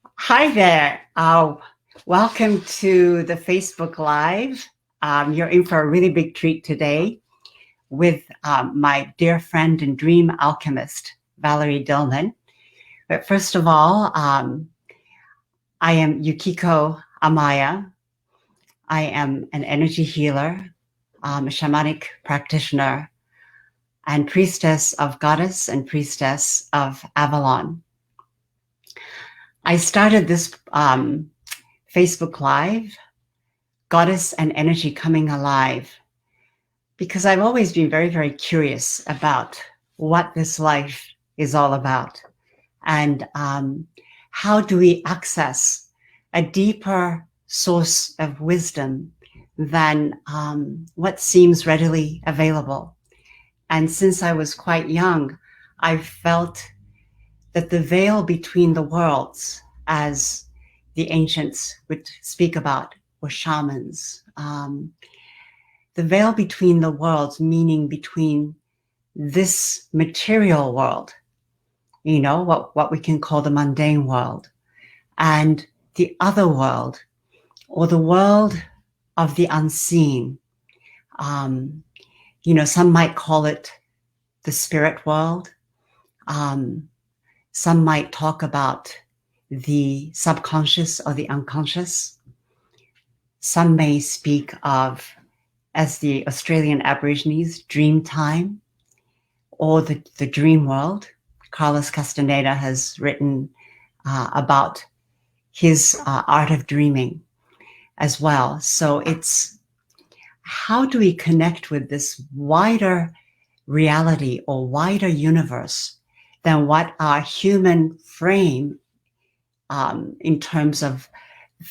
Hi there. Welcome to the Facebook Live. You're in for a really big treat today with my dear friend and dream alchemist, Valerie Dillman. But first of all, I am Yukiko Amaya. I am an energy healer, a shamanic practitioner, and priestess of Goddess and priestess of Avalon. I started this Facebook Live, Goddess and Energy Coming Alive, because I've always been very, very curious about what this life is all about and how do we access a deeper source of wisdom than what seems readily available. And since I was quite young, I felt that the veil between the worlds, as the ancients would speak about, or shamans, the veil between the worlds, meaning between this material world, what we can call the mundane world, and the other world, or the world of the unseen. Some might call it the spirit world. Some might talk about the subconscious or the unconscious. Some may speak of, as the Australian Aborigines, dream time or the dream world. Carlos Castaneda has written about his art of dreaming as well. So it's how do we connect with this wider reality or wider universe than what our human frame, in terms of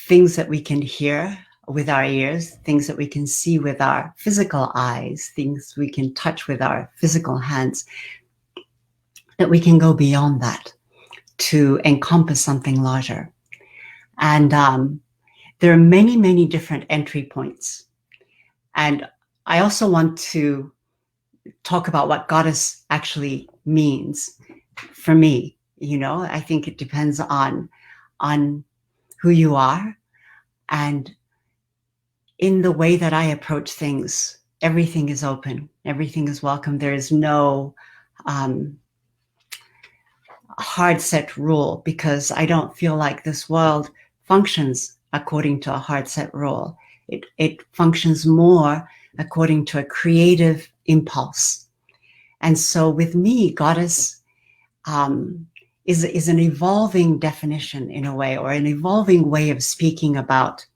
things that we can hear with our ears, things that we can see with our physical eyes, things we can touch with our physical hands, that we can go beyond that to encompass something larger. And there are many, many different entry points. And I also want to talk about what goddess actually means for me. I think it depends on who you are. And in the way that I approach things, everything is open, everything is welcome. There is no hard set rule, because I don't feel like this world functions according to a hard set rule. It functions more according to a creative impulse. And so with me, goddess is an evolving definition in a way, or an evolving way of speaking about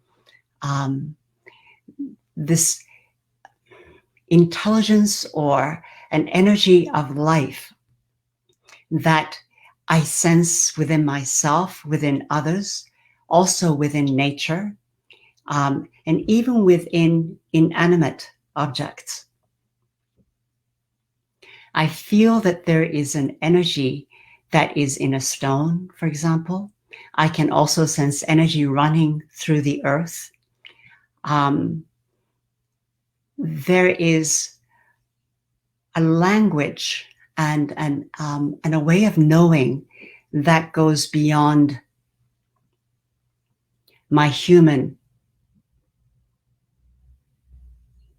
this intelligence or an energy of life that I sense within myself, within others, also within nature, and even within inanimate objects. I feel that there is an energy that is in a stone, for example. I can also sense energy running through the earth. There is a language and a way of knowing that goes beyond my human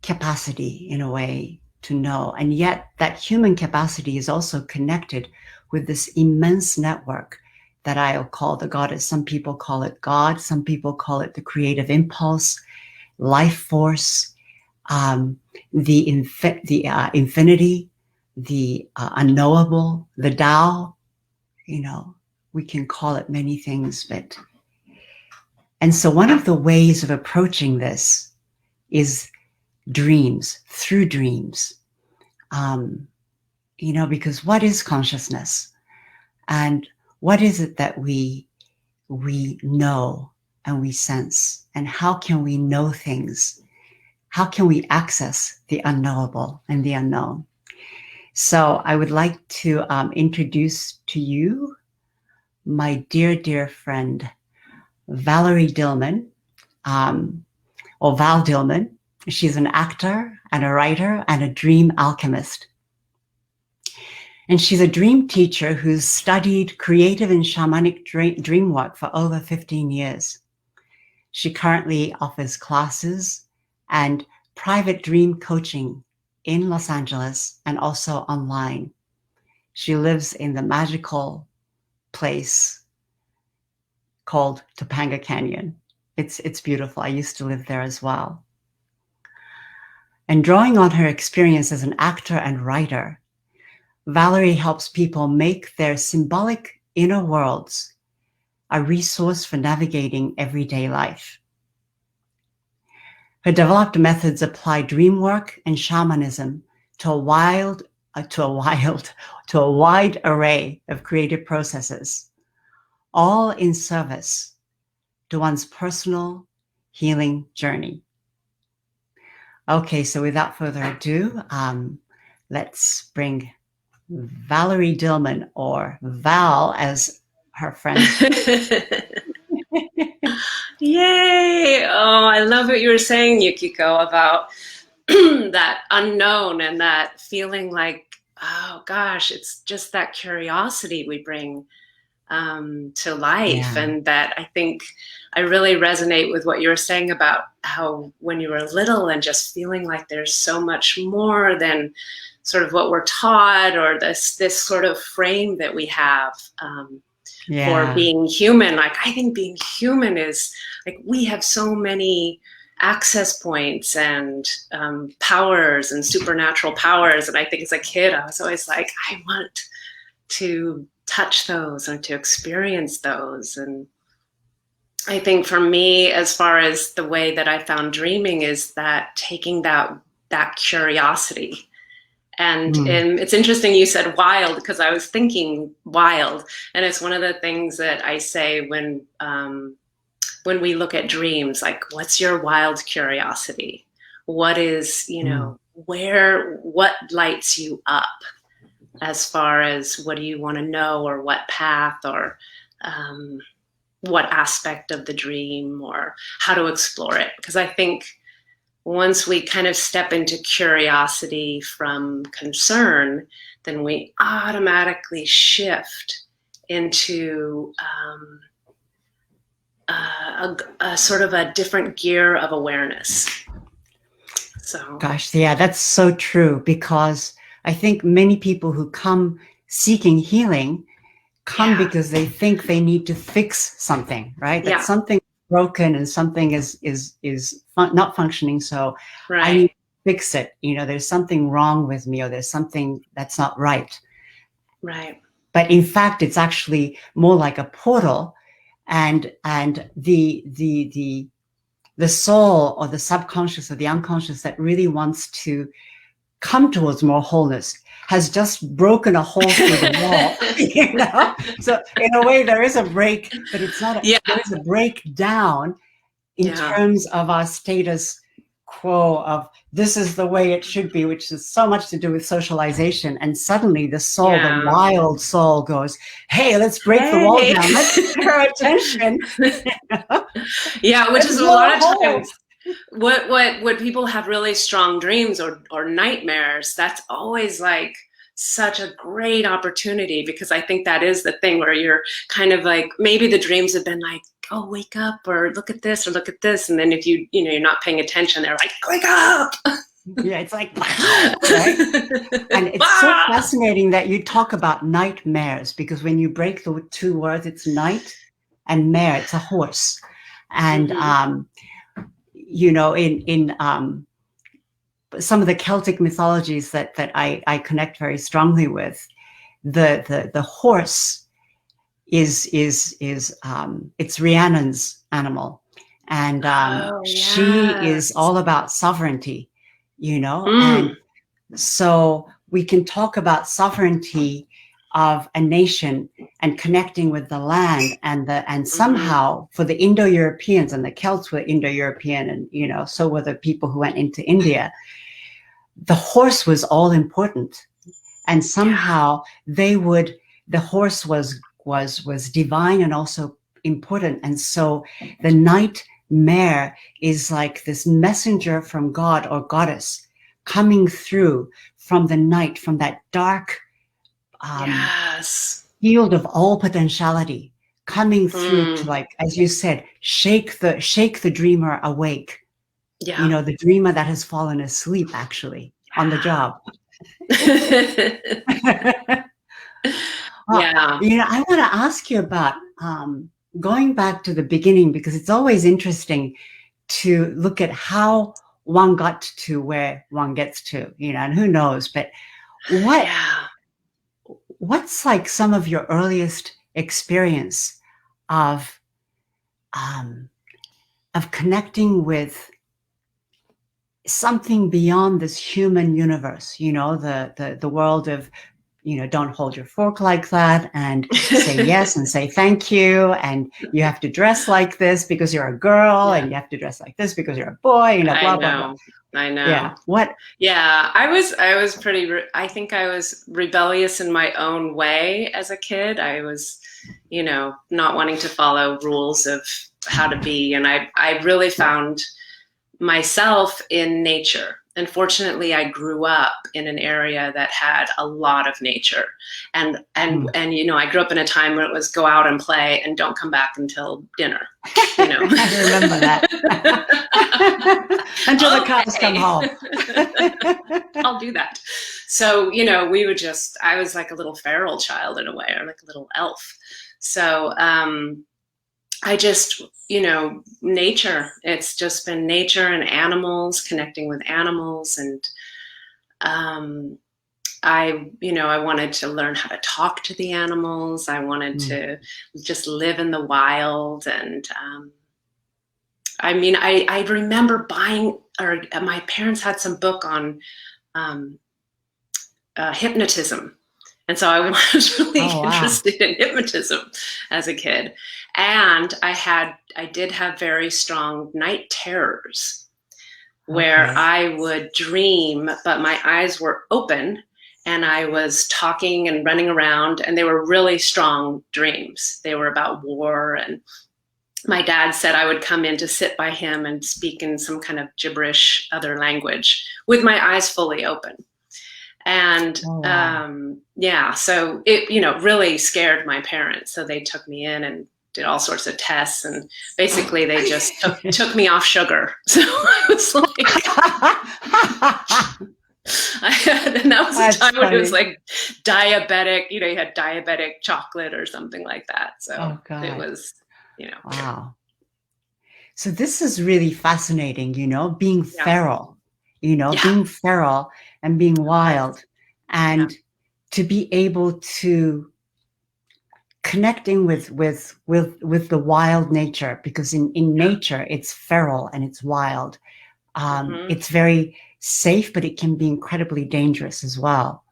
capacity, in a way, to know. And yet that human capacity is also connected with this immense network that I'll call the goddess. Some people call it God. Some people call it the creative impulse, life force, the infinity, the unknowable, the Tao. We can call it many things. And so one of the ways of approaching this is dreams, through dreams. Because what is consciousness? And what is it that we know and we sense? And how can we know things? How can we access the unknowable and the unknown? So I would like to introduce to you my dear, dear friend, Valerie Dillman, or Val Dillman. She's an actor and a writer and a dream alchemist. And she's a dream teacher who's studied creative and shamanic dream work for over 15 years. She currently offers classes and private dream coaching in Los Angeles and also online. She lives in the magical place called Topanga Canyon. It's beautiful. I used to live there as well. And drawing on her experience as an actor and writer, Valerie helps people make their symbolic inner worlds a resource for navigating everyday life. Her developed methods apply dream work and shamanism to a wide array of creative processes, all in service to one's personal healing journey. Okay, so without further ado, let's bring Valerie Dillman, or Val as her friends. Yay! Oh, I love what you were saying, Yukiko, about that unknown and that feeling like, oh gosh, it's just that curiosity we bring to life. Yeah. And that I think I really resonate with what you were saying about how when you were little and just feeling like there's so much more than sort of what we're taught, or this sort of frame that we have for being human. Like, I think being human is like, we have so many access points and powers and supernatural powers. And I think as a kid, I was always like, I want to touch those and to experience those. And I think for me, as far as the way that I found dreaming, is that taking that curiosity. And it's interesting you said wild, because I was thinking wild. And it's one of the things that I say when we look at dreams, like, what's your wild curiosity? What is, what lights you up, as far as what do you want to know, or what path, or what aspect of the dream, or how to explore it. Because I think once we kind of step into curiosity from concern, then we automatically shift into a sort of a different gear of awareness. So, gosh, yeah, that's so true, because I think many people who come seeking healing come because they think they need to fix something, right? That something broken and something is not functioning, so I need to fix it. There's something wrong with me, or there's something that's not right. But in fact, it's actually more like a portal, and the soul, or the subconscious, or the unconscious that really wants to come towards more wholeness has just broken a hole through the wall. So in a way, there is a break, but it's not. There is a breakdown in terms of our status quo of this is the way it should be, which is so much to do with socialization. And suddenly the soul, the wild soul, goes, "Hey, let's break the wall down. Let's pay our attention." Which is a lot of times. What people have really strong dreams or nightmares, that's always like such a great opportunity, because I think that is the thing where you're kind of like, maybe the dreams have been like, oh, wake up, or look at this, or look at this. And then if you're not paying attention, they're like, wake up. Yeah, it's like, wow, right? And it's so fascinating that you talk about nightmares, because when you break the two words, it's night and mare, it's a horse. And in some of the Celtic mythologies that I connect very strongly with, the horse is it's Rhiannon's animal, and she is all about sovereignty, and so we can talk about sovereignty of a nation and connecting with the land, and somehow for the Indo-Europeans, and the Celts were Indo-European, and so were the people who went into India, the horse was all important, and somehow the horse was divine and also important. And so the nightmare is like this messenger from God or goddess coming through from the night, from that dark Yes. field of all potentiality coming through to, Mm. like, as you said, shake the dreamer awake. Yeah. The dreamer that has fallen asleep actually on the job. Well, Yeah. I want to ask you about going back to the beginning, because it's always interesting to look at how one got to where one gets to, and who knows, but Yeah. what's like some of your earliest experience of um, connecting with something beyond this human universe, the world of, don't hold your fork like that, and say yes and say thank you, and you have to dress like this because you're a girl, Yeah. and you have to dress like this because you're a boy, blah, blah, blah. I know. Yeah. What? Yeah, I was pretty, I think I was rebellious in my own way as a kid. I was, not wanting to follow rules of how to be. And I really found myself in nature. And fortunately, I grew up in an area that had a lot of nature. And I grew up in a time where it was go out and play and don't come back until dinner. I remember that. Until the cows come home. I'll do that. So, we would I was like a little feral child in a way, or like a little elf. So, I just, nature, it's just been nature and animals, connecting with animals. And I wanted to learn how to talk to the animals. I wanted to just live in the wild. And I remember my parents had some book on hypnotism. And so I was really interested in hypnotism as a kid. And I did have very strong night terrors where I would dream, but my eyes were open and I was talking and running around, and they were really strong dreams. They were about war, and my dad said I would come in to sit by him and speak in some kind of gibberish other language with my eyes fully open. And so it, really scared my parents. So they took me in and did all sorts of tests, and basically they just took me off sugar. So I was like, and that was a time when it was like diabetic, you had diabetic chocolate or something like that. So it was, Wow. So this is really fascinating, being feral, being feral and being wild, and to be able to connecting with the wild nature, because in nature it's feral and it's wild. It's very safe, but it can be incredibly dangerous as well.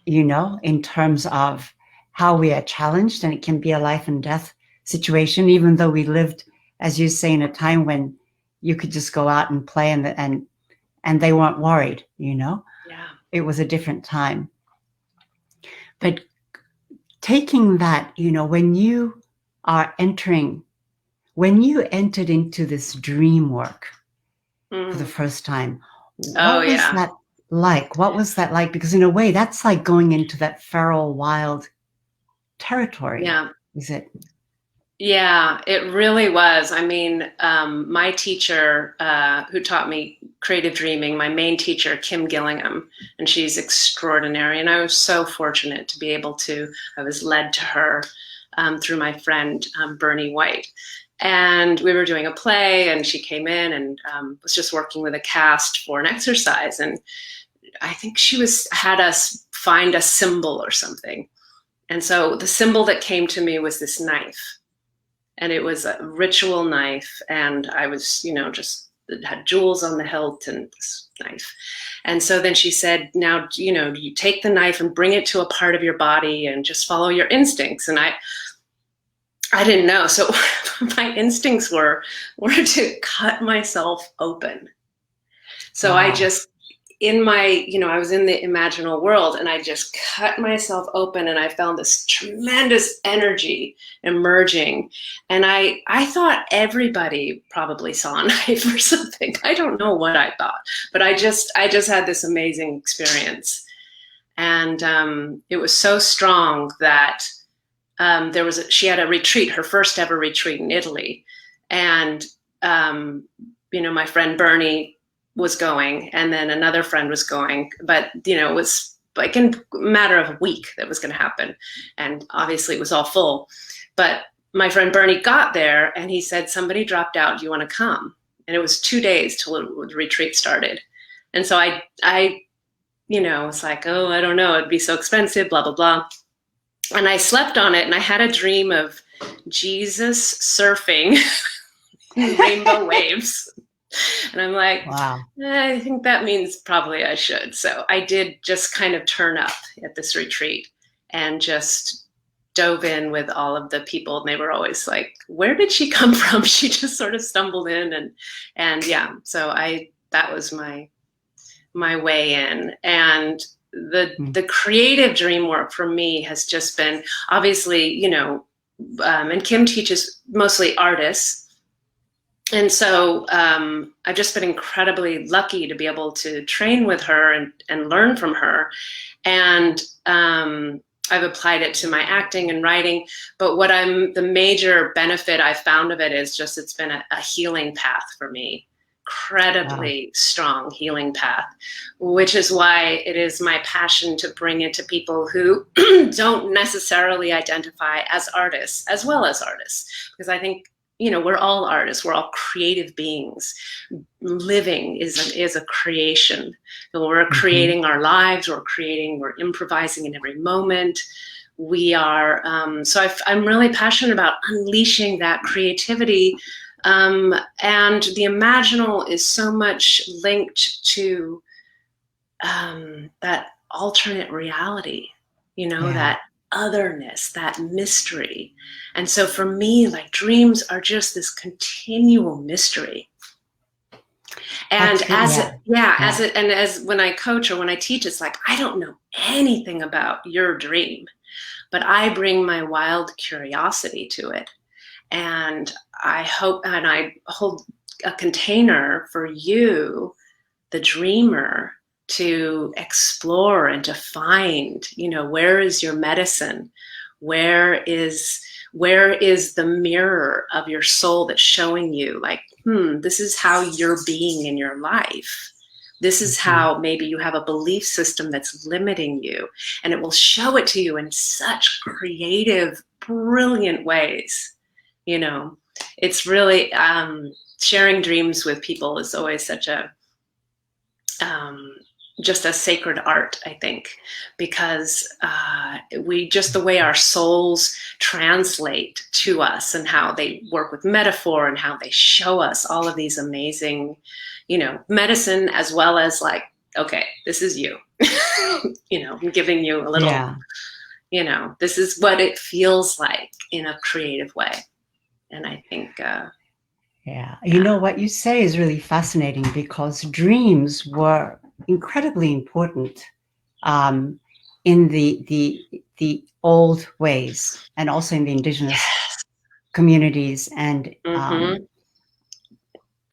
In terms of how we are challenged, and it can be a life and death situation, even though we lived, as you say, in a time when you could just go out and play and they weren't worried, It was a different time. But taking that, when you entered into this dream work for the first time, what was that like? What was that like? Because in a way, that's like going into that feral, wild territory. Yeah. Is it? Yeah, it really was. I mean, my teacher who taught me creative dreaming, my main teacher, Kim Gillingham, and she's extraordinary. And I was so fortunate to be able to, I was led to her through my friend, Bernie White. And we were doing a play, and she came in and was just working with a cast for an exercise. And I think she had us find a symbol or something. And so the symbol that came to me was this knife. And it was a ritual knife. And I was, it had jewels on the hilt and this knife. And so then she said, now, you take the knife and bring it to a part of your body and just follow your instincts. And I didn't know. So my instincts were to cut myself open. So I just, I was in the imaginal world, and I just cut myself open, and I found this tremendous energy emerging. And I thought everybody probably saw a knife or something. I don't know what I thought, but I just had this amazing experience. And it was so strong that she had a retreat, her first ever retreat in Italy. And, my friend Bernie was going, and then another friend was going, but, it was like in a matter of a week that was going to happen. And obviously it was all full, but my friend Bernie got there and he said, somebody dropped out. Do you want to come? And it was 2 days till the retreat started. And so I was like, oh, I don't know. It'd be so expensive, blah, blah, blah. And I slept on it, and I had a dream of Jesus surfing rainbow waves. And I'm like, wow. I think that means probably I should. So I did just kind of turn up at this retreat and just dove in with all of the people. And they were always like, where did she come from? She just sort of stumbled in. And yeah, so that was my way in. And the creative dream work for me has just been, obviously, and Kim teaches mostly artists. And so I've just been incredibly lucky to be able to train with her and learn from her. And I've applied it to my acting and writing. But the major benefit I've found of it is just it's been a healing path for me. Incredibly strong healing path, which is why it is my passion to bring it to people who don't necessarily identify as artists as well as artists, because I think we're all artists, we're all creative beings. Living is a creation. We're creating our lives, we're improvising in every moment. We are so I'm really passionate about unleashing that creativity. And the imaginal is so much linked to that alternate reality, that otherness, that mystery. And so for me, like, dreams are just this continual mystery. And as when I coach or when I teach, it's like, I don't know anything about your dream, but I bring my wild curiosity to it. And I hope, and I hold a container for you, the dreamer, to explore and to find, where is your medicine? Where is the mirror of your soul that's showing you, like, this is how you're being in your life. This is how maybe you have a belief system that's limiting you, and it will show it to you in such creative, brilliant ways. It's really, sharing dreams with people is always such a, just a sacred art, I think, because the way our souls translate to us and how they work with metaphor and how they show us all of these amazing, medicine, as well as like, okay, this is you, I'm giving you a little, this is what it feels like in a creative way. And I think, what you say is really fascinating, because dreams were incredibly important in the old ways, and also in the indigenous communities. And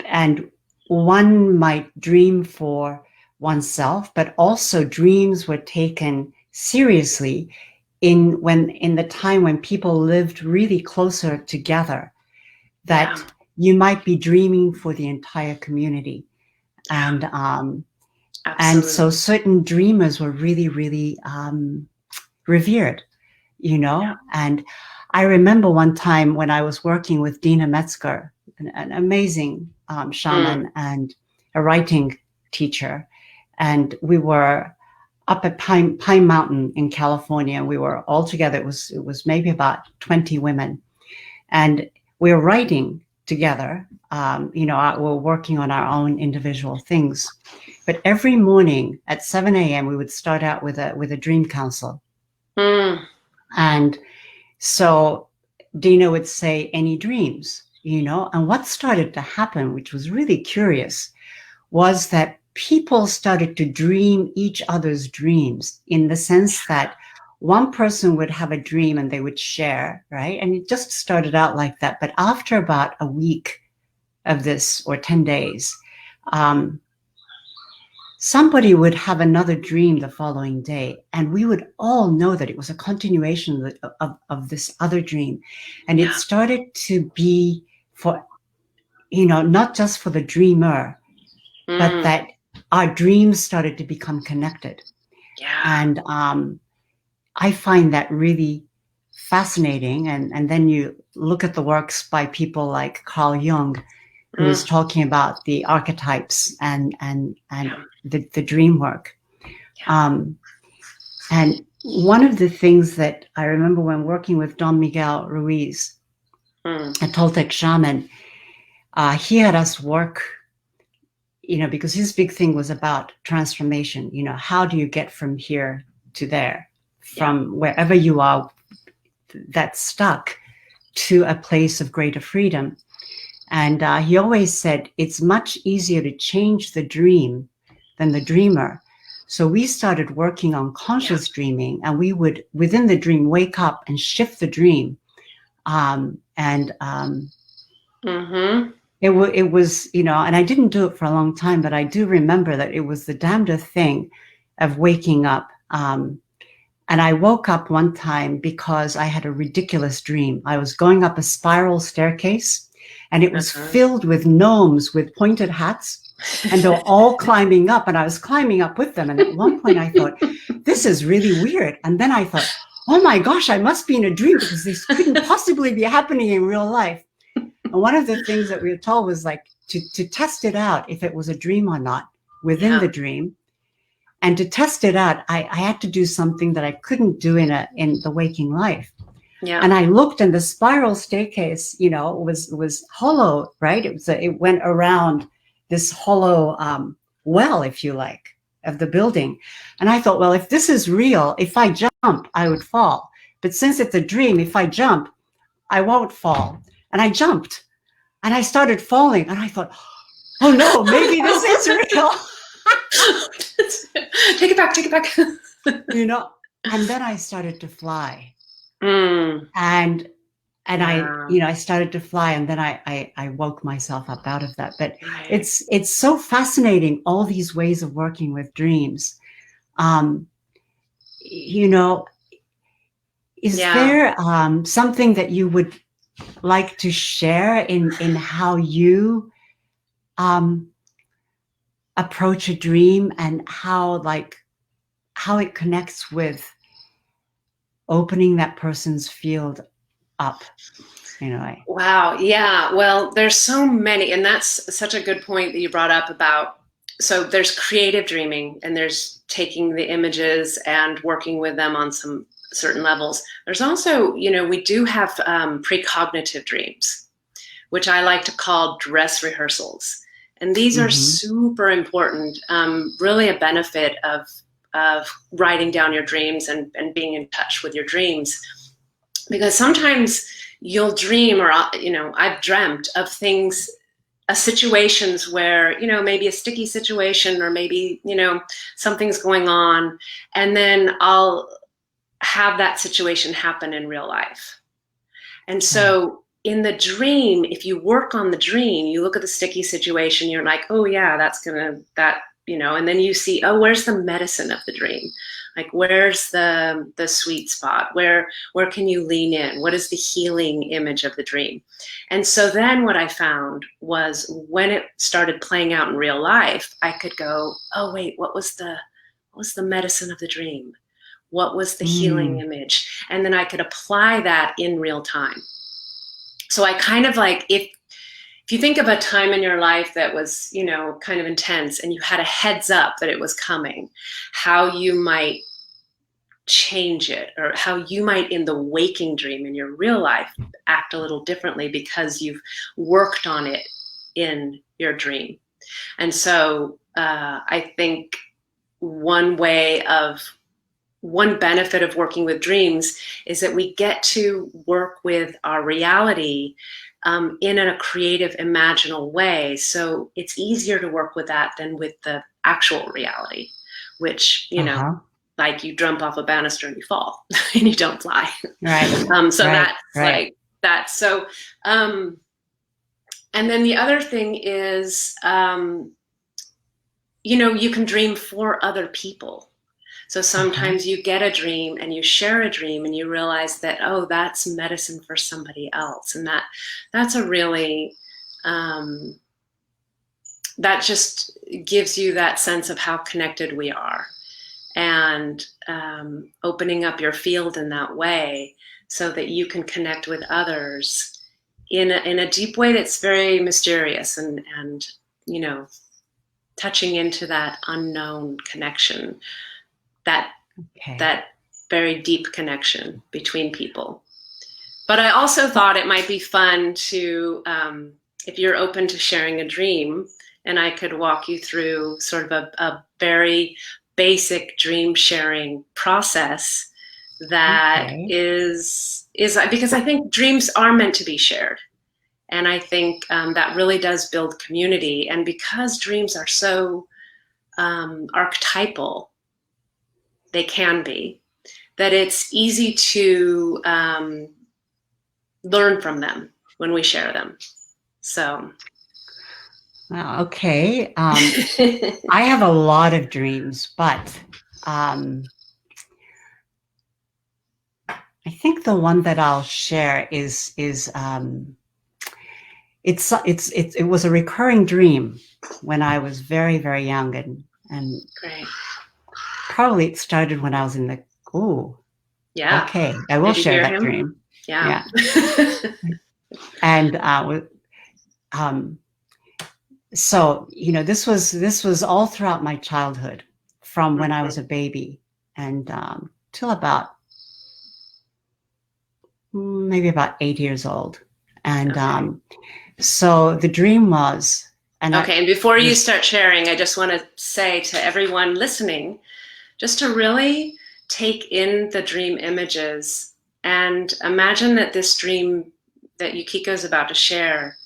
and one might dream for oneself, but also dreams were taken seriously in the time when people lived really closer together, that you might be dreaming for the entire community. And and so certain dreamers were really, really revered, And I remember one time when I was working with Dina Metzger, an amazing shaman and a writing teacher, and we were up at Pine Mountain in California. We were all together. It was maybe about 20 women, and we were writing together. We're working on our own individual things. But every morning at 7 a.m., we would start out with a dream council. And so Dina would say, any dreams, And what started to happen, which was really curious, was that people started to dream each other's dreams, in the sense that one person would have a dream and they would share, right? And it just started out like that. But after about a week of this, or 10 days, somebody would have another dream the following day, and we would all know that it was a continuation of this other dream. And it started to be for, not just for the dreamer, but that our dreams started to become connected. And I find that really fascinating. And then you look at the works by people like Carl Jung, who is talking about the archetypes and the dream work. And one of the things that I remember when working with Don Miguel Ruiz, a Toltec shaman, he had us work, because his big thing was about transformation. How do you get from here to there, from wherever you are that's stuck, to a place of greater freedom? And he always said, it's much easier to change the dream than the dreamer. So we started working on conscious dreaming, and we would, within the dream, wake up and shift the dream. It was, and I didn't do it for a long time, but I do remember that it was the damnedest thing of waking up. And I woke up one time because I had a ridiculous dream. I was going up a spiral staircase, and it was filled with gnomes with pointed hats, and they were all climbing up, and I was climbing up with them. And at one point I thought, this is really weird. And then I thought, oh my gosh, I must be in a dream, because this couldn't possibly be happening in real life. And one of the things that we were told was like to test it out, if it was a dream or not within the dream. And to test it out, I had to do something that I couldn't do in the waking life. And I looked, and the spiral staircase, was hollow, right? It went around this hollow well, if you like, of the building. And I thought, well, if this is real, if I jump, I would fall. But since it's a dream, if I jump, I won't fall. And I jumped, and I started falling, and I thought, oh no, maybe this is real. Take it back. And then I started to fly. And I started to fly, and then I woke myself up out of that. But it's so fascinating, all these ways of working with dreams. Is there something that you would like to share in how you approach a dream, and how it connects with opening that person's field up in a way? Wow. Yeah. Well, there's so many, and that's such a good point that you brought up about, so there's creative dreaming, and there's taking the images and working with them on some certain levels. There's also, we do have precognitive dreams, which I like to call dress rehearsals. And these are super important, really a benefit of writing down your dreams and being in touch with your dreams. Because sometimes you'll dream, or, I've dreamt of things, situations where, maybe a sticky situation, or maybe, something's going on, and then I'll have that situation happen in real life. And so in the dream, if you work on the dream, you look at the sticky situation, you're like, oh yeah, and then you see, oh, where's the medicine of the dream? Like, where's the sweet spot? Where can you lean in? What is the healing image of the dream? And so then what I found was, when it started playing out in real life, I could go, oh wait, what was the medicine of the dream? What was the healing image? And then I could apply that in real time. So I kind of like, if you think of a time in your life that was, kind of intense, and you had a heads up that it was coming, how you might change it, or how you might, in the waking dream in your real life, act a little differently because you've worked on it in your dream. And so I think one benefit of working with dreams is that we get to work with our reality in a creative, imaginal way. So it's easier to work with that than with the actual reality, which, like you jump off a banister and you fall and you don't fly. Right. Like that. So, and then the other thing is, you can dream for other people. So sometimes you get a dream and you share a dream and you realize that, oh, that's medicine for somebody else. And that's a really, that just gives you that sense of how connected we are. And opening up your field in that way so that you can connect with others in a deep way that's very mysterious and touching into that unknown connection, that very deep connection between people. But I also thought it might be fun to, if you're open to sharing a dream, and I could walk you through sort of a very basic dream sharing process that is because I think dreams are meant to be shared. And I think that really does build community. And because dreams are so archetypal, they can be, that it's easy to learn from them when we share them. So. Wow, okay. I have a lot of dreams, but I think the one that I'll share is it was a recurring dream when I was very, very young, and Great. Probably it started when I was in the yeah. Okay, I will share that dream. Yeah. And so this was all throughout my childhood, from when I was a baby and till about maybe about 8 years old. And so the dream was, and before you start sharing, I just want to say to everyone listening, just to really take in the dream images and imagine that this dream that Yukiko is about to share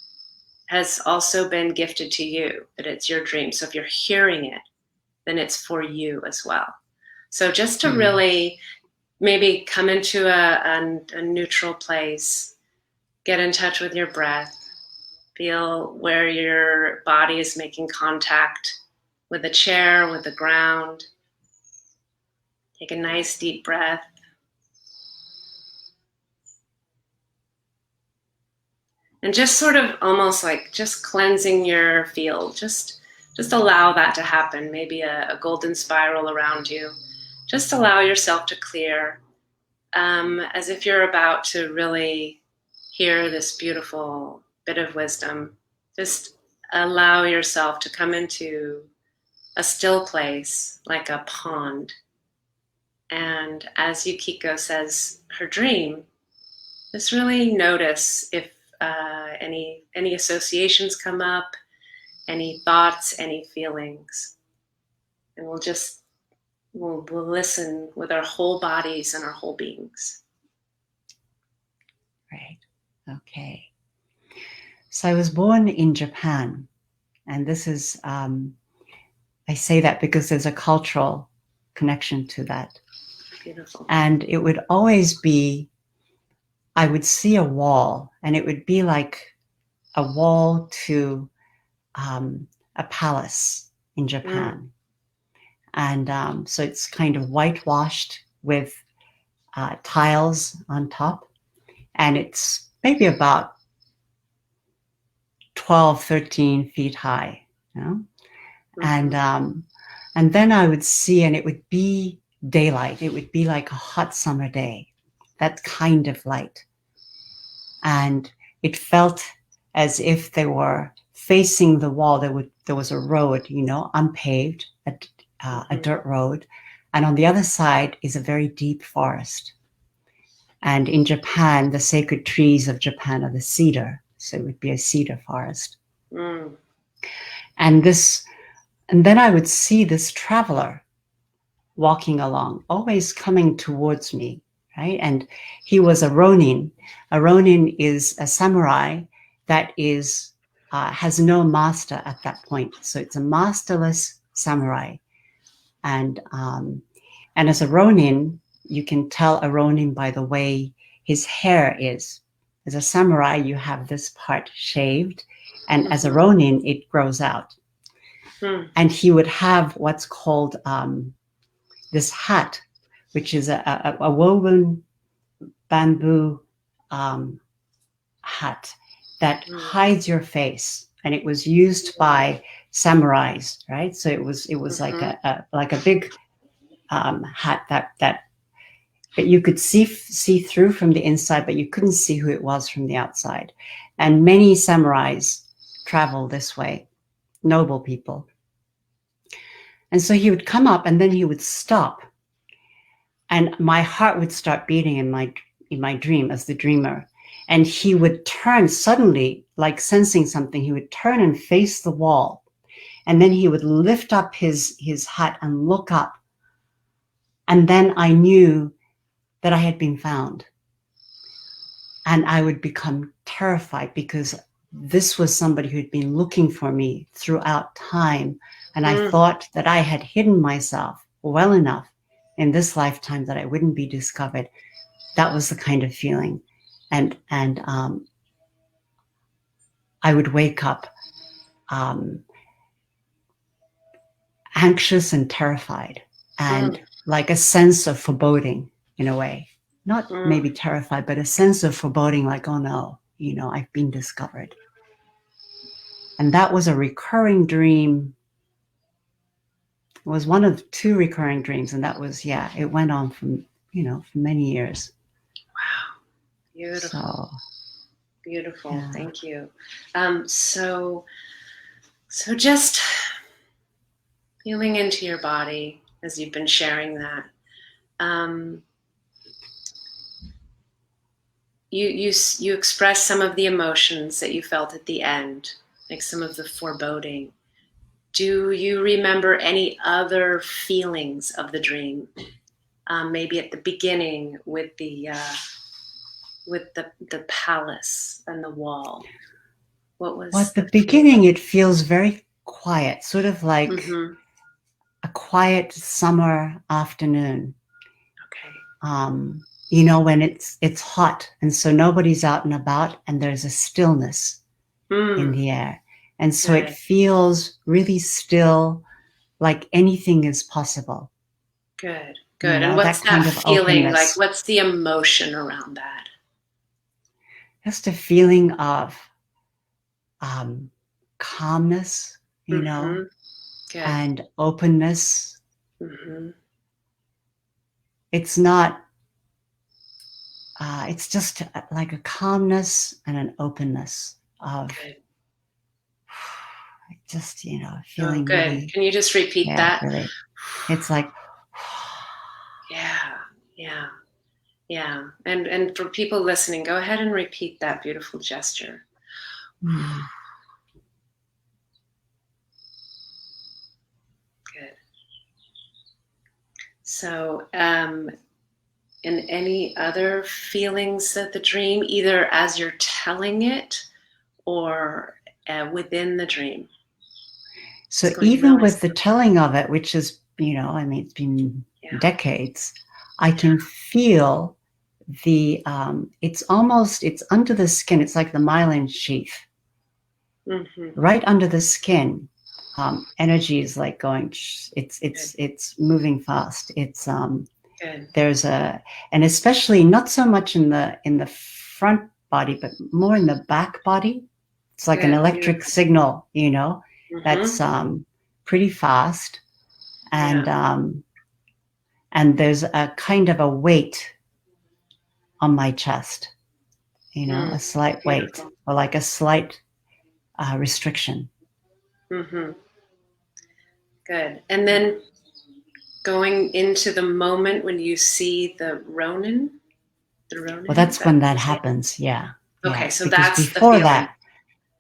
has also been gifted to you, that it's your dream. So if you're hearing it, then it's for you as well. So just to really maybe come into a neutral place, get in touch with your breath, feel where your body is making contact with the chair, with the ground. Take a nice deep breath. And just sort of almost like just cleansing your field. Just allow that to happen. Maybe a golden spiral around you. Just allow yourself to clear, as if you're about to really hear this beautiful bit of wisdom. Just allow yourself to come into a still place, like a pond. And as Yukiko says her dream, just really notice if any associations come up, any thoughts, any feelings. And we'll listen with our whole bodies and our whole beings. Right. Okay. So I was born in Japan, and this is, I say that because there's a cultural connection to that. Beautiful. And it would always be, I would see a wall, and it would be like a wall to a palace in Japan. And so it's kind of whitewashed with tiles on top. And it's maybe about 12, 13 feet high, And then I would see, and it would be daylight. It would be like a hot summer day, that kind of light. And it felt as if they were facing the wall. There was a road, unpaved, a dirt road. And on the other side is a very deep forest. And in Japan, the sacred trees of Japan are the cedar. So it would be a cedar forest. And then I would see this traveler walking along, always coming towards me, right? And he was a ronin. A ronin is a samurai that has no master at that point. So it's a masterless samurai. And as a ronin, you can tell a ronin by the way his hair is. As a samurai, you have this part shaved, and as a ronin, it grows out. And he would have what's called this hat, which is a woven bamboo hat that hides your face, and it was used by samurais, right? So it was like a big hat that you could see through from the inside, but you couldn't see who it was from the outside. And many samurais travel this way, noble people. And so he would come up, and then he would stop, and my heart would start beating in my dream as the dreamer. And he would turn suddenly, like sensing something. He would turn and face the wall, and then he would lift up his hat and look up. And then I knew that I had been found. And I would become terrified, because this was somebody who'd been looking for me throughout time. And I thought that I had hidden myself well enough in this lifetime that I wouldn't be discovered. That was the kind of feeling. And I would wake up anxious and terrified, and like a sense of foreboding in a way. Not maybe terrified, but a sense of foreboding, like, oh no, I've been discovered. And that was a recurring dream. It was one of 2 recurring dreams, and that was, it went on for many years. Wow. Beautiful. So, beautiful. Yeah. Thank you. So just feeling into your body as you've been sharing that. You expressed some of the emotions that you felt at the end, like some of the foreboding. Do you remember any other feelings of the dream? Maybe at the beginning with the palace and the wall. What was? Well, at the beginning, it feels very quiet, sort of like a quiet summer afternoon. Okay. When it's hot, and so nobody's out and about, and there's a stillness in the air. And so it feels really still, like anything is possible. Good. And what's that feeling like? What's the emotion around that? Just a feeling of calmness, and openness. It's not, it's just like a calmness and an openness of just, feeling. Oh, good. Really, can you just repeat that? Really. It's like, yeah. And for people listening, go ahead and repeat that beautiful gesture. Good. So, and any other feelings of the dream, either as you're telling it or within the dream? So even with the telling of it, which is, it's been decades, I can feel the, it's under the skin. It's like the myelin sheath. Right under the skin. Energy is like going, it's moving fast. It's, there's and especially not so much in the front body, but more in the back body. It's like an electric signal, that's pretty fast. And and there's a kind of a weight on my chest, a slight weight, or like a slight restriction. Good. And then going into the moment when you see the Ronin. Well, that's when that happens. Yeah. Okay, so because that's before the feeling.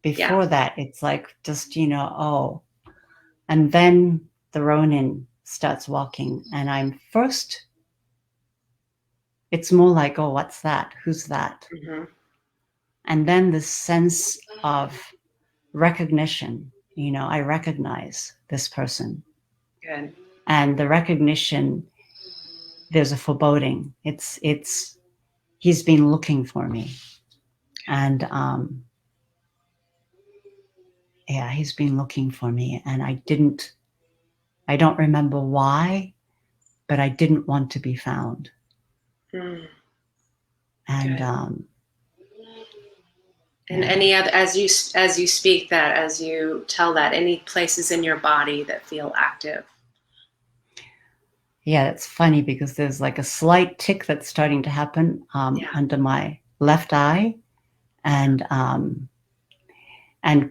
Before that, it's like just, and then the Ronin starts walking, and I'm first, it's more like, oh, what's that? Who's that? And then the sense of recognition, I recognize this person. Good. And the recognition, there's a foreboding. He's been looking for me. And yeah, he's been looking for me, and I don't remember why, but I didn't want to be found. Mm. And and yeah. any other, as you speak that, as you tell that, any places in your body that feel active? Yeah, it's funny because there's like a slight tick that's starting to happen under my left eye, and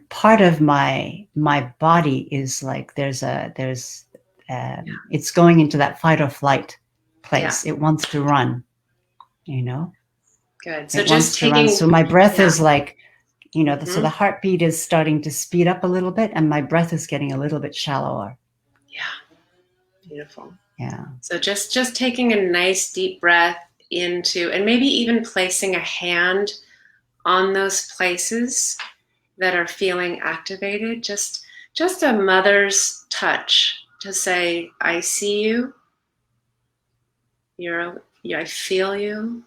part of my body is like it's going into that fight or flight place. It wants to run, you know. Good. So It wants just to run. taking, So my breath is like, you know, so Mhm. the heartbeat is starting to speed up a little bit, and my breath is getting a little bit shallower. Yeah. Beautiful. Yeah. So just taking a nice deep breath into, and maybe even placing a hand on those places that are feeling activated. Just a mother's touch to say, I see you. I feel you.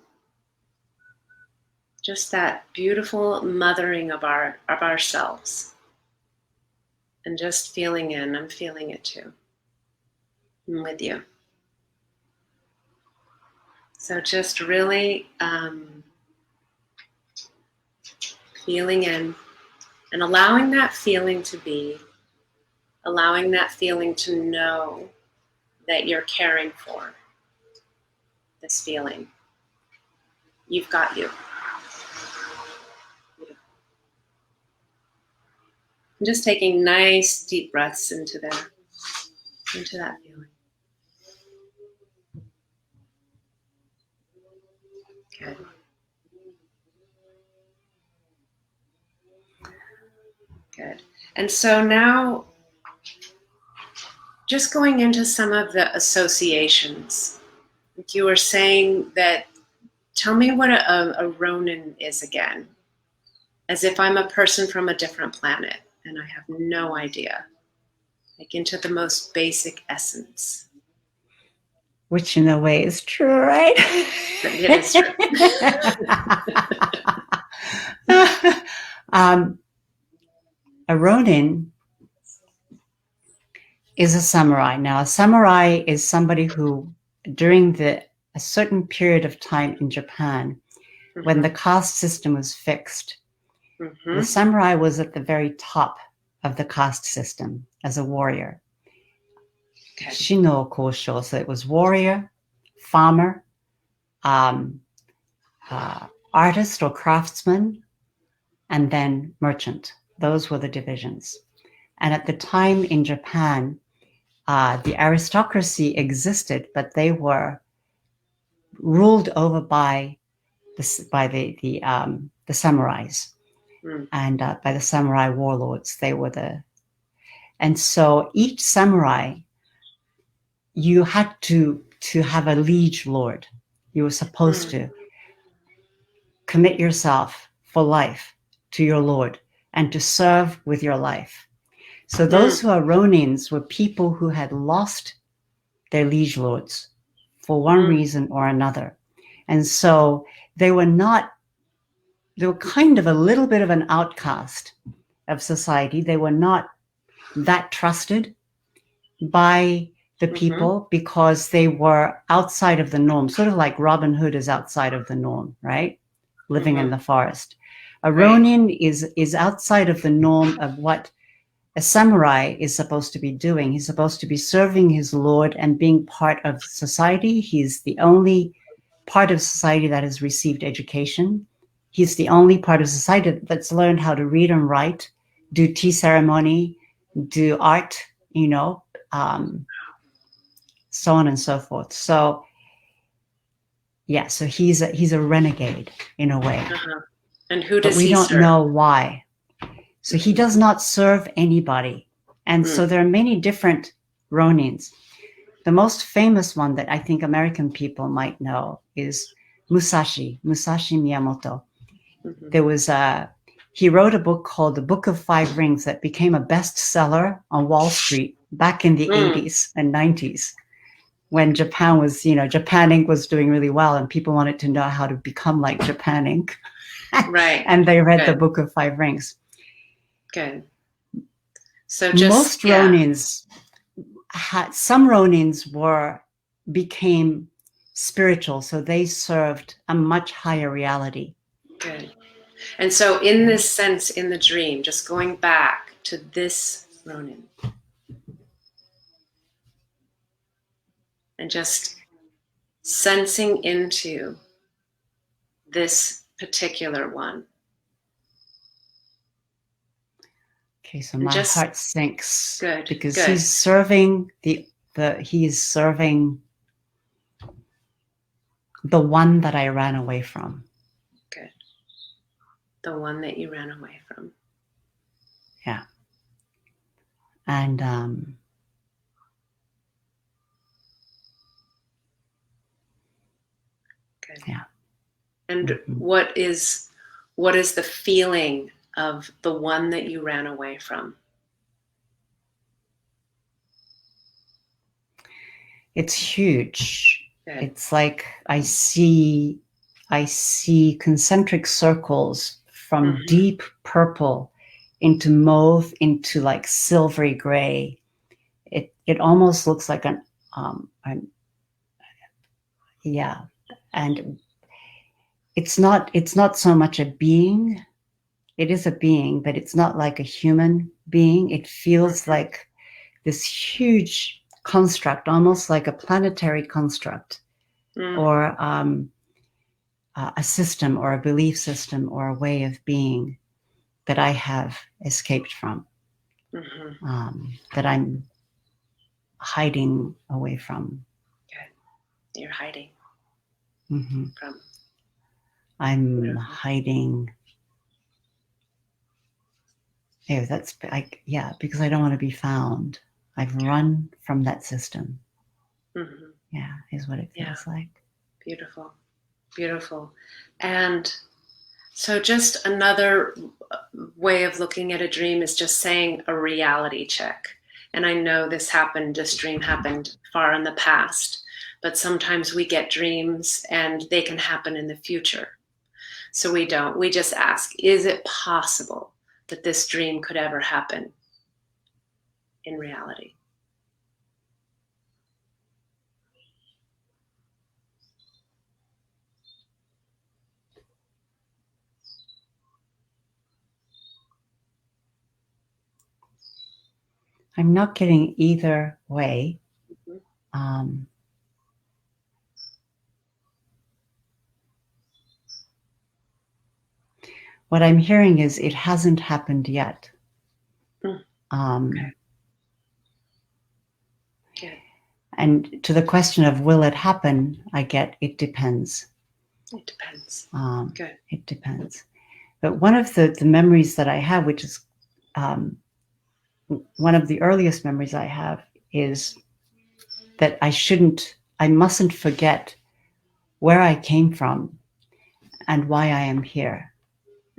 Just that beautiful mothering of ourselves. And just feeling in, I'm feeling it too. I'm with you. So just really feeling in and allowing that feeling to be, allowing that feeling to know that you're caring for this feeling. You've got you. And just taking nice deep breaths into that feeling. Good. Good. And so now, just going into some of the associations. Like you were saying that, tell me what a Ronin is again. As if I'm a person from a different planet and I have no idea. Like into the most basic essence. Which in a way is true, right? It is true. A Ronin is a samurai. Now, a samurai is somebody who, during a certain period of time in Japan, when the caste system was fixed, the samurai was at the very top of the caste system as a warrior. Okay. Shino kosho, so it was warrior, farmer, artist or craftsman, and then merchant. Those were the divisions. And at the time in Japan, the aristocracy existed, but they were ruled over by the samurais and by the samurai warlords. They were and so each samurai, you had to have a liege lord. You were supposed to commit yourself for life to your lord and to serve with your life. So those who are Ronins were people who had lost their liege lords for one reason or another. And so they were kind of a little bit of an outcast of society. They were not that trusted by the people because they were outside of the norm, sort of like Robin Hood is outside of the norm, right? Living in the forest. A Ronin is outside of the norm of what a samurai is supposed to be doing. He's supposed to be serving his lord and being part of society. He's the only part of society that has received education. He's the only part of society that's learned how to read and write, do tea ceremony, do art, so on and so forth. So, yeah, so he's a renegade in a way. And who does but we he don't serve? know why. So he does not serve anybody. And so there are many different Ronins. The most famous one that I think American people might know is Musashi Miyamoto. There was he wrote a book called The Book of Five Rings that became a bestseller on Wall Street back in the 80s and 90s when Japan was, Japan Inc. was doing really well and people wanted to know how to become like Japan Inc. Right. And they read The Book of Five Rings. Good. So just most Ronins some Ronins became spiritual, so they served a much higher reality. Good. And so in this sense, in the dream, just going back to this Ronin and just sensing into this particular one. Okay, so my heart sinks. Good. Because good. he's serving he's serving the one that I ran away from. Good. The one that you ran away from. Yeah. And good. Yeah. And what is the feeling of the one that you ran away from? It's huge. Good. It's like I see concentric circles from deep purple into mauve into like silvery gray. It almost looks like an yeah. And it's not so much a being. It is a being, but it's not like a human being. It feels like this huge construct, almost like a planetary construct, or a system, or a belief system, or a way of being that I have escaped from, that I'm hiding away from. Good. You're hiding from. I'm hiding. Yeah, because I don't want to be found. I've run from that system. Yeah, is what it feels like. Beautiful. Beautiful. And so just another way of looking at a dream is just saying a reality check. And I know this dream happened far in the past, but sometimes we get dreams and they can happen in the future. So we just ask, is it possible that this dream could ever happen in reality? I'm not getting either way. What I'm hearing is it hasn't happened yet. And to the question of will it happen, I get it depends. It depends. Good. It depends. But one of the memories that I have, which is one of the earliest memories I have, is that I mustn't forget where I came from and why I am here.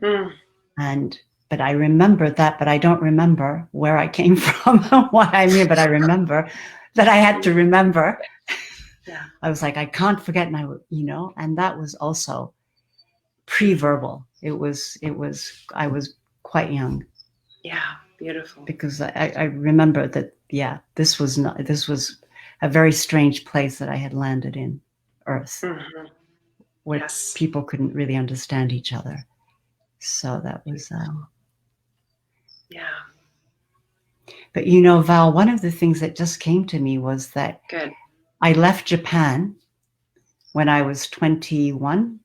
But I remember that, but I don't remember where I came from, why I'm here, but I remember that I had to remember. Yeah. I was like, I can't forget, and that was also pre-verbal. It was I was quite young. Yeah, beautiful. Because I remember that, this was a very strange place that I had landed in, Earth, where people couldn't really understand each other. So that was But Val, one of the things that just came to me was that I left Japan when I was 21.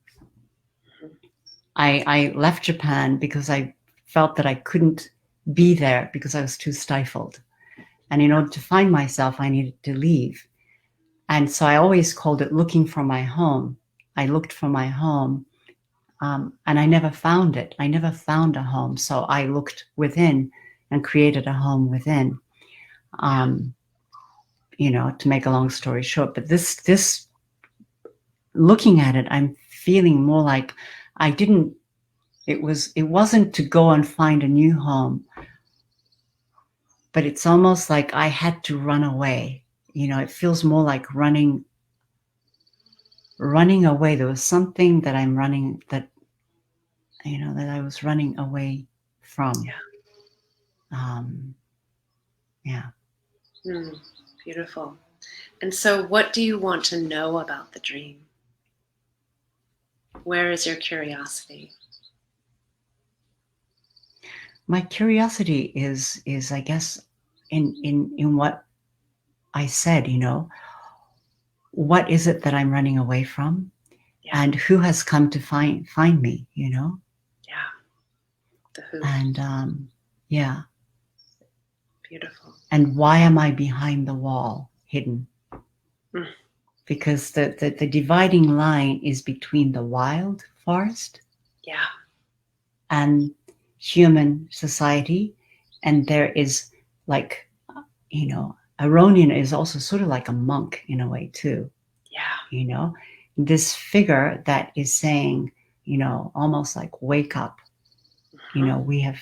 I left Japan because I felt that I couldn't be there because I was too stifled. And in order to find myself, I needed to leave. And so I always called it looking for my home. I looked for my home, and I never found it. I never found a home. So I looked within and created a home within, to make a long story short. But this looking at it, I'm feeling more like it wasn't to go and find a new home, but it's almost like I had to run away. It feels more like running away. There was something that I'm running, that I was running away from. Yeah. Beautiful. And so what do you want to know about the dream? Where is your curiosity? My curiosity is I guess in what I said, what is it that I'm running away from? Yeah. And who has come to find me, Yeah. The who. And yeah. Beautiful. And why am I behind the wall, hidden? Because the dividing line is between the wild forest, yeah, and human society. And there is like, Aronian is also sort of like a monk in a way too. Yeah. This figure that is saying, almost like, wake up. We have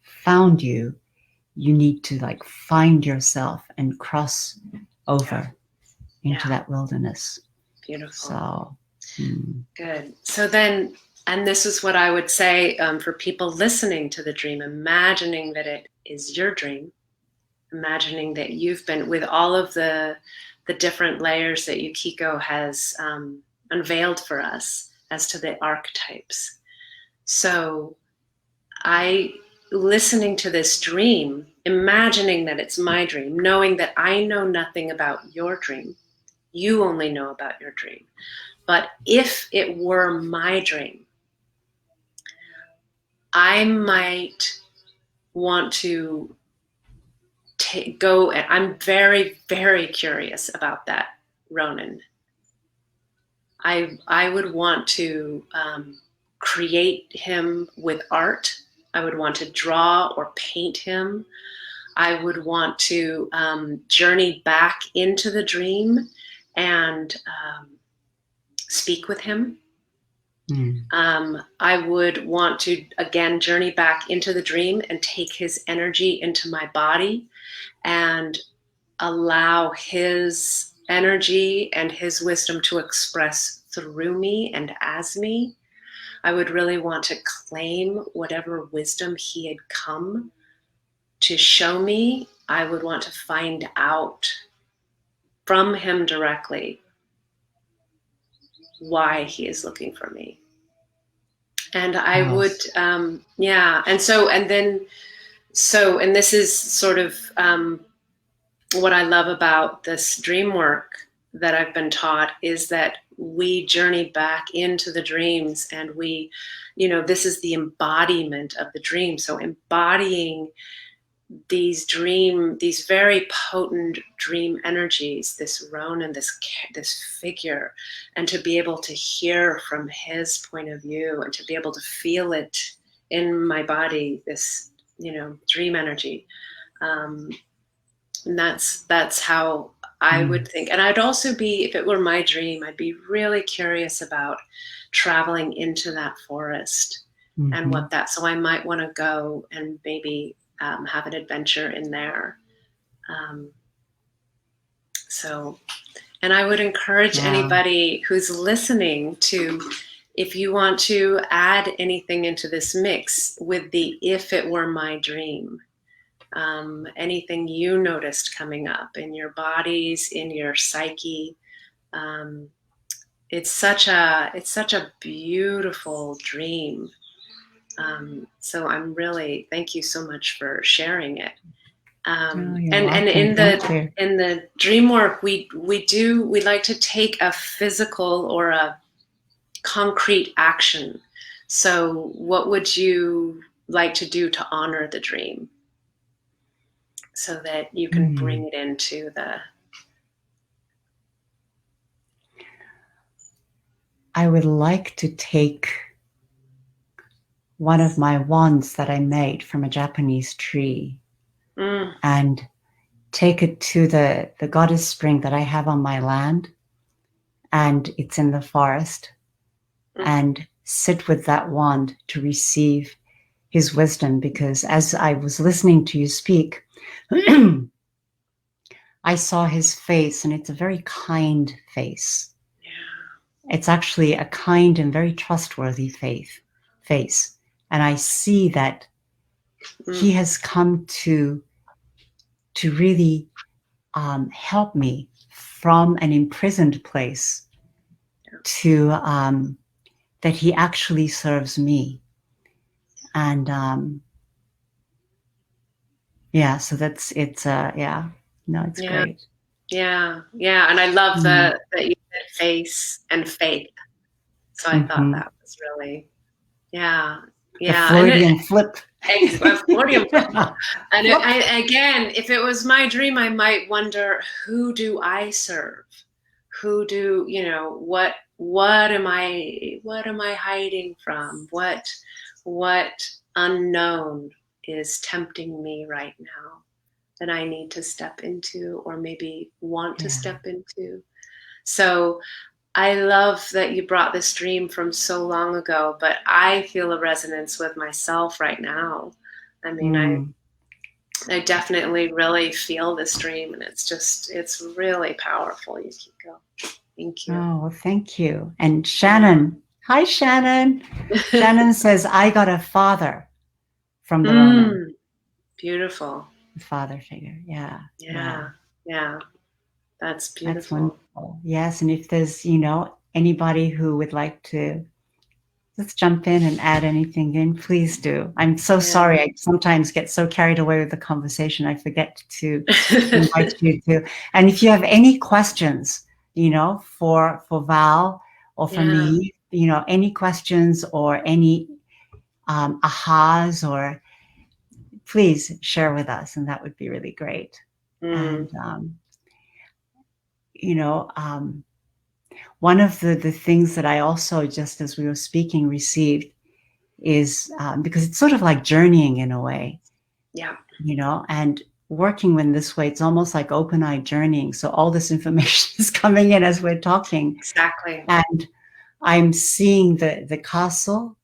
found you. You need to like find yourself and cross over into that wilderness. Beautiful. So good. So then, and this is what I would say for people listening to the dream, imagining that it is your dream, imagining that you've been with all of the different layers that Yukiko has unveiled for us as to the archetypes. So listening to this dream, imagining that it's my dream, knowing that I know nothing about your dream, you only know about your dream. But if it were my dream, I might want to go, and I'm very, very curious about that, Ronan. I would want to create him with art. I would want to draw or paint him. I would want to journey back into the dream and speak with him. I would want to, again, journey back into the dream and take his energy into my body and allow his energy and his wisdom to express through me and as me. I would really want to claim whatever wisdom he had come to show me. I would want to find out from him directly why he is looking for me. And I would, and this is sort of what I love about this dream work that I've been taught, is that we journey back into the dreams, and we, this is the embodiment of the dream. So embodying these very potent dream energies, this Ronan, this figure, and to be able to hear from his point of view and to be able to feel it in my body, this, dream energy. And that's how I would think. And I'd also be, if it were my dream, I'd be really curious about traveling into that forest and what that, so I might want to go and maybe have an adventure in there. And I would encourage anybody who's listening to, if you want to add anything into this mix with the, if it were my dream, anything you noticed coming up in your bodies, in your psyche. It's such a beautiful dream. So I'm really, thank you so much for sharing it. And in the dream work, we like to take a physical or a concrete action. So what would you like to do to honor the dream, so that you can bring it into the... I would like to take one of my wands that I made from a Japanese tree and take it to the goddess spring that I have on my land, and it's in the forest, and sit with that wand to receive his wisdom. Because as I was listening to you speak, I saw his face, and it's a very kind face. It's actually a kind and very trustworthy face. And I see that he has come to to really help me from an imprisoned place to that he actually serves me. And yeah, so it's yeah, no, it's great. Yeah. And I love that you said face and faith. So I thought that was really, The Freudian flip. Freudian flip. And again, if it was my dream, I might wonder, who do I serve? Who do, what am I hiding from? What unknown is tempting me right now that I need to step into, or maybe want to step into? So I love that you brought this dream from so long ago, but I feel a resonance with myself right now. I mean, I definitely really feel this dream, and it's really powerful, Yukiko. Thank you. Oh, well, thank you. And Shannon, hi, Shannon. Shannon says, I got a father from the Roman. Beautiful. Father figure. Yeah. That's beautiful. That's wonderful. Yes. And if there's, anybody who would like to just jump in and add anything in, please do. I'm so sorry. I sometimes get so carried away with the conversation. I forget to invite you to. And if you have any questions, for Val or for me, any questions or any ahas, or please share with us, and that would be really great. And one of the things that I also, just as we were speaking, received is because it's sort of like journeying in a way. And working in this way, it's almost like open-eyed journeying. So all this information is coming in as we're talking. Exactly. And I'm seeing the castle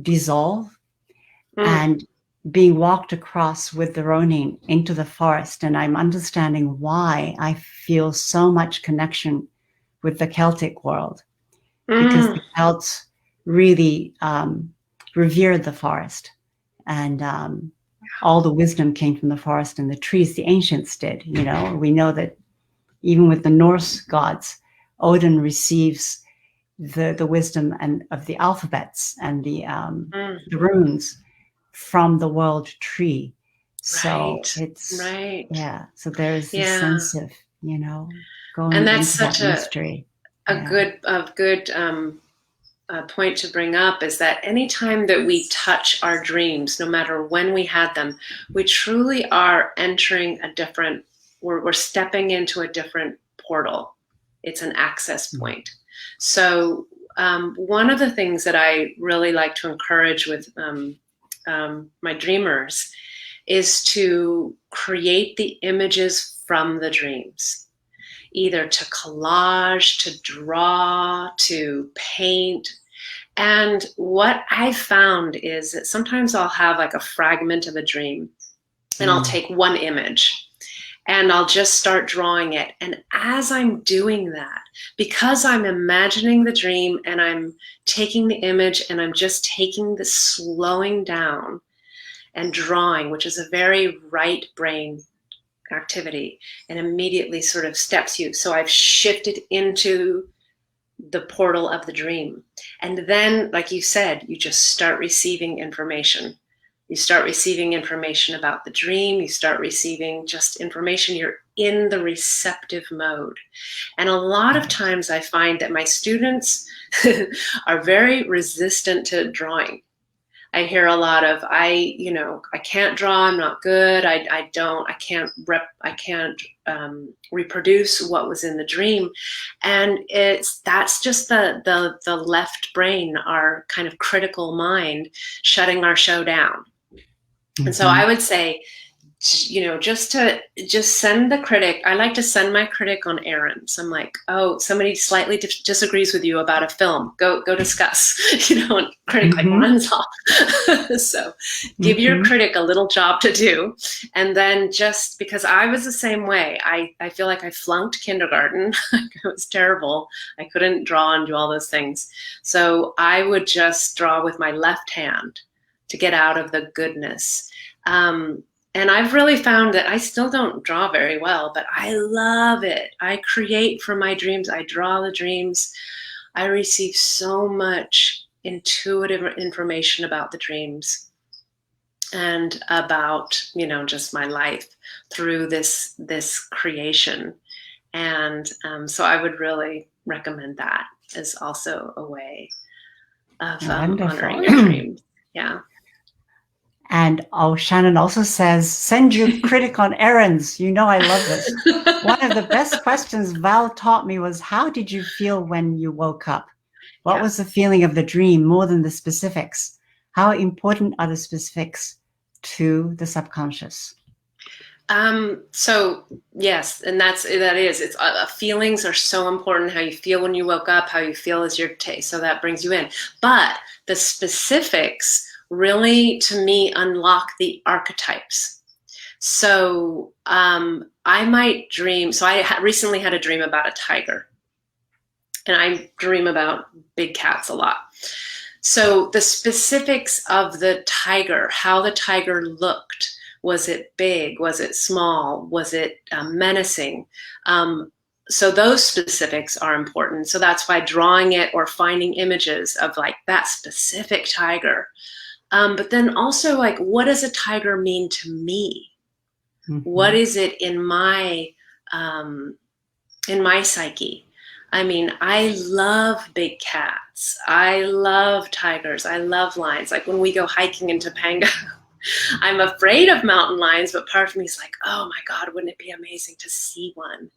dissolve and being walked across with the Ronin into the forest. And I'm understanding why I feel so much connection with the Celtic world, because the Celts really revered the forest, and all the wisdom came from the forest and the trees. The ancients did. We know that even with the Norse gods, Odin receives the wisdom and of the alphabets and the runes from the world tree. So it's so there's this sense of going and that's into such that mystery. A good point to bring up is that anytime that we touch our dreams, no matter when we had them, we truly are entering we're stepping into a different portal. It's an access point. So one of the things that I really like to encourage with my dreamers is to create the images from the dreams, either to collage, to draw, to paint. And what I found is that sometimes I'll have like a fragment of a dream, and I'll take one image and I'll just start drawing it. And as I'm doing that, because I'm imagining the dream and I'm taking the image and I'm just taking the slowing down and drawing, which is a very right brain activity, and immediately sort of steps you. So I've shifted into the portal of the dream. And then, like you said, you just start receiving information. You start receiving information about the dream. You start receiving just information. You're in the receptive mode. And a lot of times I find that my students are very resistant to drawing. I hear a lot of, I can't draw, I'm not good, I can't reproduce what was in the dream. And that's just the left brain, our kind of critical mind, shutting our show down. And so I would say, just send the critic. I like to send my critic on errands. I'm like, oh, somebody slightly disagrees with you about a film. Go discuss. And critic like runs off. So give your critic a little job to do, and then just because I was the same way. I feel like I flunked kindergarten. It was terrible. I couldn't draw and do all those things. So I would just draw with my left hand to get out of the goodness. And I've really found that I still don't draw very well, but I love it. I create from my dreams. I draw the dreams. I receive so much intuitive information about the dreams and about, just my life through this creation. And so I would really recommend that as also a way of honoring your dreams. Yeah. And Shannon also says, send your critic on errands. I love this. One of the best questions Val taught me was, how did you feel when you woke up? What was the feeling of the dream more than the specifics? How important are the specifics to the subconscious? So yes, and that is, it's feelings are so important. How you feel when you woke up, how you feel as your day. So that brings you in, but the specifics really, to me, unlock the archetypes. So I might dream. So I recently had a dream about a tiger, and I dream about big cats a lot. So the specifics of the tiger, how the tiger looked. Was it big? Was it small? Was it menacing? So those specifics are important. So that's why drawing it or finding images of like that specific tiger. But then also, like, what does a tiger mean to me? Mm-hmm. What is it in my psyche? I mean, I love big cats. I love tigers. I love lions. Like when we go hiking in Topanga, I'm afraid of mountain lions, but part of me is like, oh my God, wouldn't it be amazing to see one?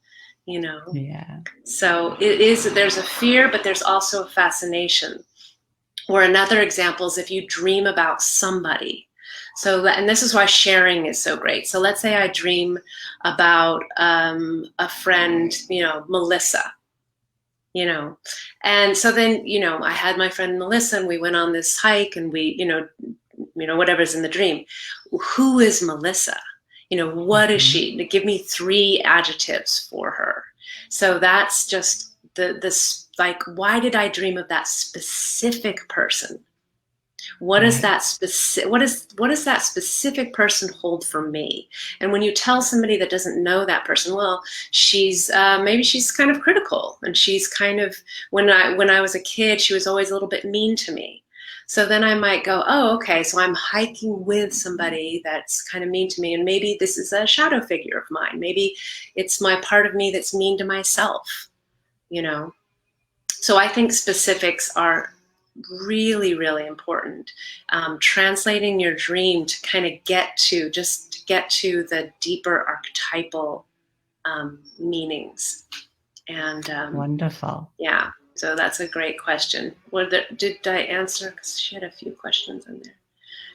Yeah. So there's a fear, but there's also a fascination. Or another example is if you dream about somebody. So, and this is why sharing is so great. So let's say I dream about a friend, Melissa, and so then, I had my friend Melissa and we went on this hike and we, whatever's in the dream. Who is Melissa? What is she? Give me 3 adjectives for her. So that's just this, like, why did I dream of that specific person? What is that what does that specific person hold for me? And when you tell somebody that doesn't know that person, well, she's maybe she's kind of critical, and she's kind of, when I was a kid, she was always a little bit mean to me. So then I might go, oh, okay, so I'm hiking with somebody that's kind of mean to me, and maybe this is a shadow figure of mine. Maybe it's my part of me that's mean to myself, So I think specifics are really, really important. Translating your dream to kind of get to the deeper archetypal meanings. And wonderful. Yeah. So that's a great question. Did I answer? Because she had a few questions in there.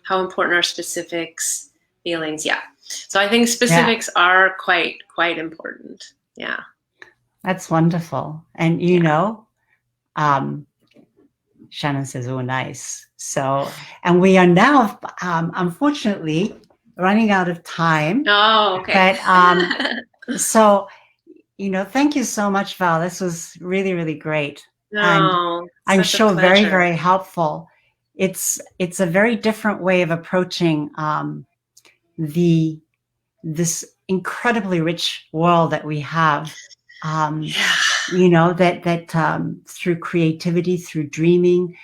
How important are specifics, feelings? Yeah. So I think specifics are quite important. Yeah. That's wonderful. And Shannon says, oh, nice. So, and we are now, unfortunately, running out of time. Oh, okay. But so, thank you so much, Val. This was really, really great. And I'm sure very, very helpful. It's a very different way of approaching this incredibly rich world that we have. That through creativity, through dreaming,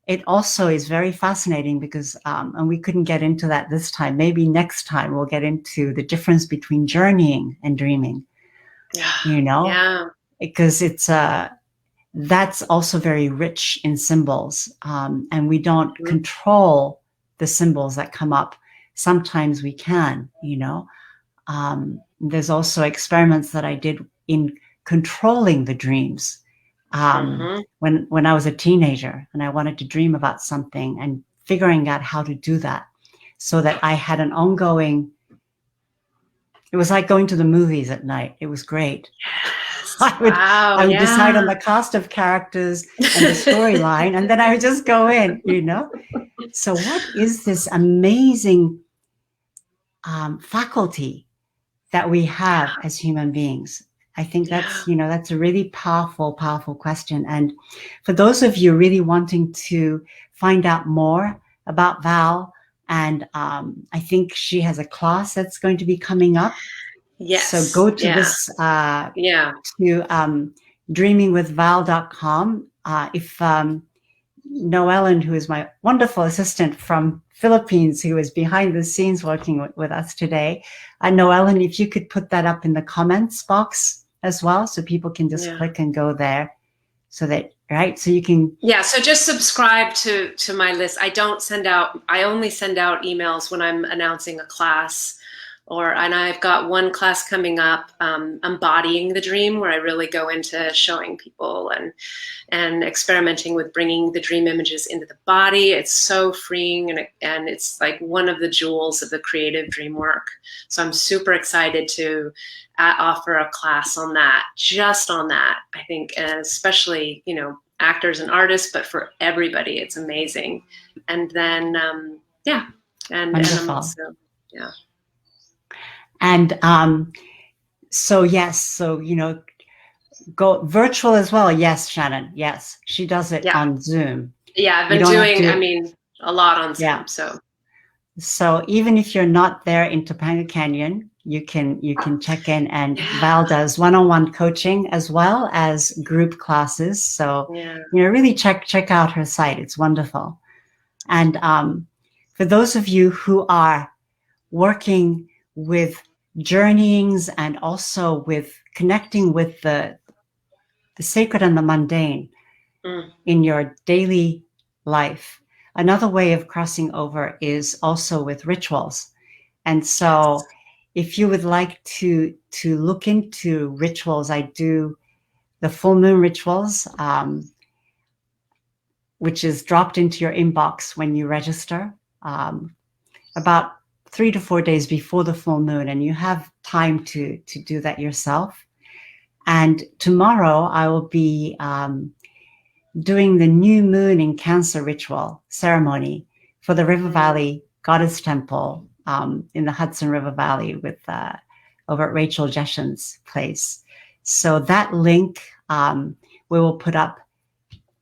it also is very fascinating because, and we couldn't get into that this time. Maybe next time we'll get into the difference between journeying and dreaming. Because it's that's also very rich in symbols, and we don't control the symbols that come up. Sometimes we can, There's also experiments that I did in controlling the dreams when I was a teenager and I wanted to dream about something, and figuring out how to do that so that I had an ongoing. It was like going to the movies at night. It was great. I would decide on the cast of characters and the storyline, and then I would just go in, So what is this amazing faculty that we have as human beings? I think that's, that's a really powerful, powerful question. And for those of you really wanting to find out more about Val And I think she has a class that's going to be coming up. Yes. So go to this, to dreamingwithval.com. If Noellen, who is my wonderful assistant from Philippines, who is behind the scenes working with us today, Noellen, if you could put that up in the comments box as well, so people can just click and go there, so that, right, so you can. Yeah, so just subscribe to my list. I only send out emails when I'm announcing a class, and I've got one class coming up, Embodying the Dream, where I really go into showing people and experimenting with bringing the dream images into the body. It's so freeing, and it's like one of the jewels of the creative dream work. So I'm super excited to offer a class on that, just on that, I think, and especially, actors and artists, but for everybody, it's amazing. And then, and I'm also, And so yes, so go virtual as well. Yes, Shannon. Yes, she does it on Zoom. Yeah, I've been doing, a lot on Zoom. Yeah. So even if you're not there in Topanga Canyon, you can check in, and Val does one-on-one coaching as well as group classes. So really check out her site. It's wonderful. And for those of you who are working with journeyings and also with connecting with the sacred and the mundane in your daily life, another way of crossing over is also with rituals. And so if you would like to look into rituals, I do the full moon rituals, which is dropped into your inbox when you register, about 3 to 4 days before the full moon, and you have time to do that yourself. And tomorrow I will be doing the new moon in Cancer ritual ceremony for the River Valley Goddess Temple in the Hudson River Valley with over at Rachel Jeshen's place. So that link we will put up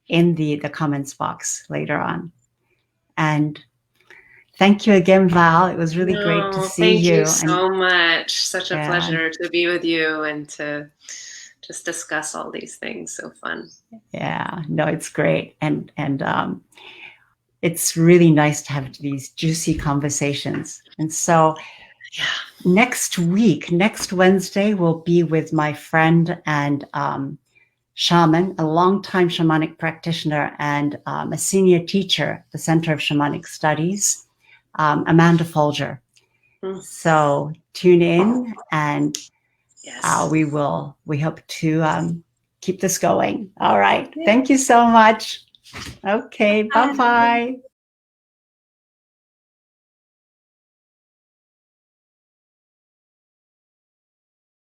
in the comments box later on. And thank you again, Val. It was really great to see you. Thank you so much. Such a pleasure to be with you and to just discuss all these things. So fun. Yeah, no, it's great. And it's really nice to have these juicy conversations. And so next Wednesday, we'll be with my friend and shaman, a longtime shamanic practitioner and a senior teacher at the Center of Shamanic Studies, Amanda Folger. So tune in, and we hope to keep this going. All right. Thank you so much. Okay. Bye-bye.